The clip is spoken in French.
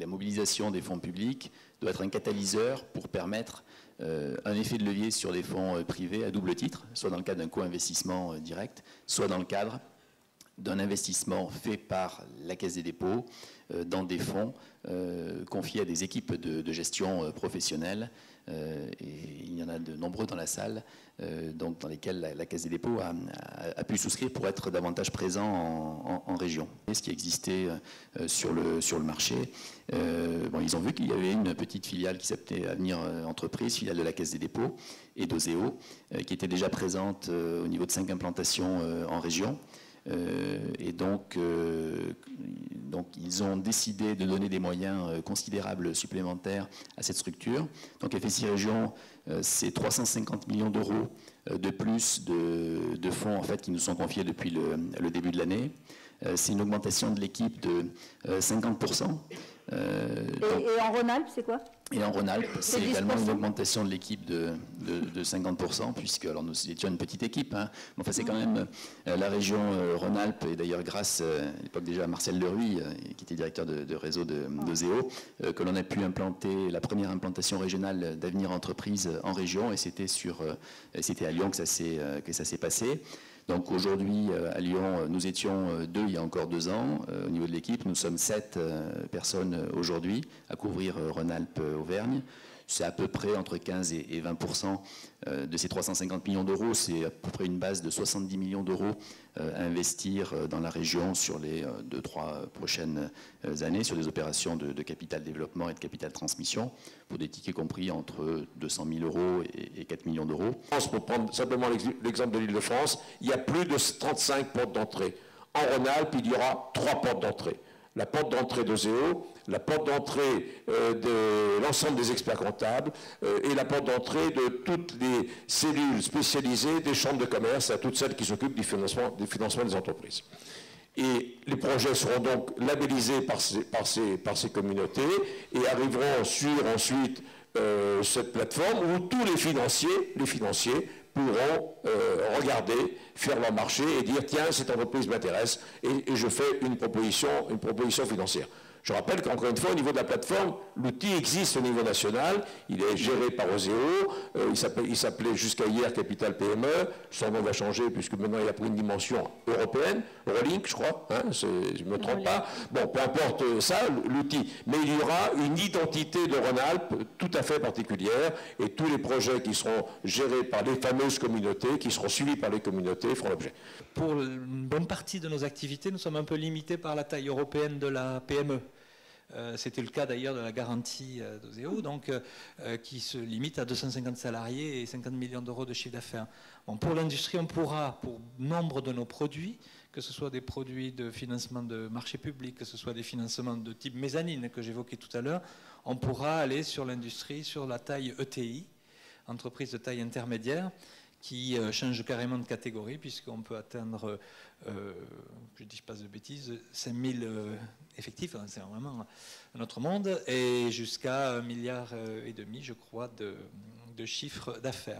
la mobilisation des fonds publics doit être un catalyseur pour permettre un effet de levier sur des fonds privés à double titre, soit dans le cadre d'un co-investissement direct, soit dans le cadre d'un investissement fait par la Caisse des dépôts dans des fonds confiés à des équipes de gestion professionnelles. Et il y en a de nombreux dans la salle, donc dans lesquels la Caisse des dépôts a pu souscrire pour être davantage présent en région. Ce qui existait sur le marché, bon, ils ont vu qu'il y avait une petite filiale qui s'appelait Avenir Entreprise, filiale de la Caisse des dépôts et d'Oseo, qui était déjà présente au niveau de 5 implantations en région. Et donc, ils ont décidé de donner des moyens considérables supplémentaires à cette structure. Donc FSI Région, c'est 350 millions d'euros de plus de fonds en fait, qui nous sont confiés depuis le début de l'année. C'est une augmentation de l'équipe de 50%. Et en Rhône-Alpes, c'est quoi? Et en Rhône-Alpes, c'est également une augmentation de l'équipe de 50%, puisque alors nous étions une petite équipe, hein, mais enfin c'est quand même la région Rhône-Alpes, et d'ailleurs grâce à l'époque déjà à Marcel Leruy, qui était directeur de réseau d'Oseo, que l'on a pu implanter la première implantation régionale d'Avenir Entreprise en région, et c'était à Lyon que ça s'est passé. Donc aujourd'hui, à Lyon, nous étions 2 il y a encore 2 ans. Au niveau de l'équipe, nous sommes 7 personnes aujourd'hui à couvrir Rhône-Alpes-Auvergne. C'est à peu près entre 15 et 20% de ces 350 millions d'euros. C'est à peu près une base de 70 millions d'euros à investir dans la région sur les 2-3 prochaines années, sur des opérations de capital développement et de capital transmission, pour des tickets compris entre 200 000 euros et 4 millions d'euros. Pour prendre simplement l'exemple de l'Île-de-France, il y a plus de 35 portes d'entrée. En Rhône-Alpes, il y aura 3 portes d'entrée. La porte d'entrée d'Oseo, la porte d'entrée de l'ensemble des experts comptables et la porte d'entrée de toutes les cellules spécialisées des chambres de commerce, à toutes celles qui s'occupent du financement des entreprises. Et les projets seront donc labellisés par ces communautés et arriveront sur ensuite cette plateforme où tous les financiers pourront regarder, faire leur marché et dire tiens, cette entreprise m'intéresse et je fais une proposition financière. Je rappelle qu'encore une fois, au niveau de la plateforme, l'outil existe au niveau national, il est géré par Oseo, il s'appelait jusqu'à hier Capital PME, son nom va changer puisque maintenant il a pris une dimension européenne, Eurolink je crois, hein, je ne me trompe pas. Bon, peu importe ça, l'outil, mais il y aura une identité de Rhône-Alpes tout à fait particulière et tous les projets qui seront gérés par les fameuses communautés, qui seront suivis par les communautés, feront l'objet. Pour une bonne partie de nos activités, nous sommes un peu limités par la taille européenne de la PME. C'était le cas d'ailleurs de la garantie d'Oseo, donc qui se limite à 250 salariés et 50 millions d'euros de chiffre d'affaires. Bon, pour l'industrie, on pourra, pour nombre de nos produits, que ce soit des produits de financement de marché public, que ce soit des financements de type mezzanine que j'évoquais tout à l'heure, on pourra aller sur l'industrie, sur la taille ETI, entreprise de taille intermédiaire, qui change carrément de catégorie, puisqu'on peut atteindre, je dis pas de bêtises, 5000 effectifs, hein, c'est vraiment un autre monde, et jusqu'à 1,5 milliard, je crois, de chiffre d'affaires.